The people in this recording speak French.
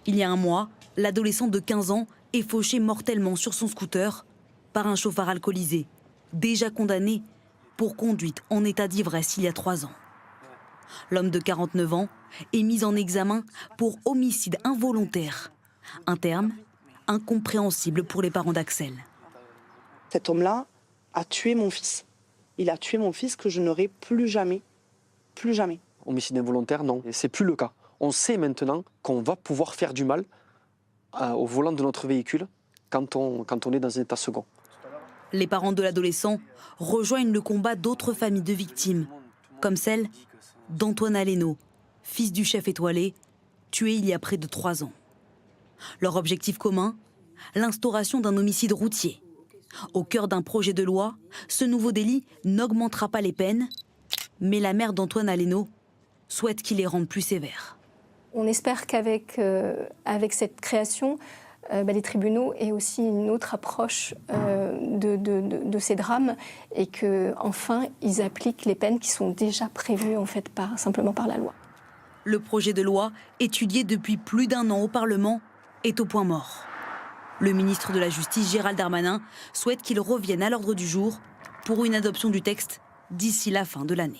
Il y a un mois, l'adolescent de 15 ans est fauché mortellement sur son scooter par un chauffard alcoolisé, déjà condamné pour conduite en état d'ivresse il y a 3 ans. L'homme de 49 ans est mis en examen pour homicide involontaire, un terme incompréhensible pour les parents d'Axel. Cet homme-là a tué mon fils. Il a tué mon fils que je n'aurai plus jamais. Plus jamais. Homicide involontaire, non. Et c'est plus le cas. On sait maintenant qu'on va pouvoir faire du mal au volant de notre véhicule quand on est dans un état second. Les parents de l'adolescent rejoignent le combat d'autres familles de victimes, comme celle d'Antoine Aleno, fils du chef étoilé, tué il y a près de 3 ans. Leur objectif commun, l'instauration d'un homicide routier. Au cœur d'un projet de loi, ce nouveau délit n'augmentera pas les peines, mais la mère d'Antoine Aleno souhaite qu'il les rende plus sévères. On espère qu'avec avec cette création, les tribunaux aient aussi une autre approche de ces drames et qu'enfin ils appliquent les peines qui sont déjà prévues en fait, simplement par la loi. Le projet de loi, étudié depuis plus d'1 an au Parlement, est au point mort. Le ministre de la Justice, Gérald Darmanin, souhaite qu'il revienne à l'ordre du jour pour une adoption du texte d'ici la fin de l'année.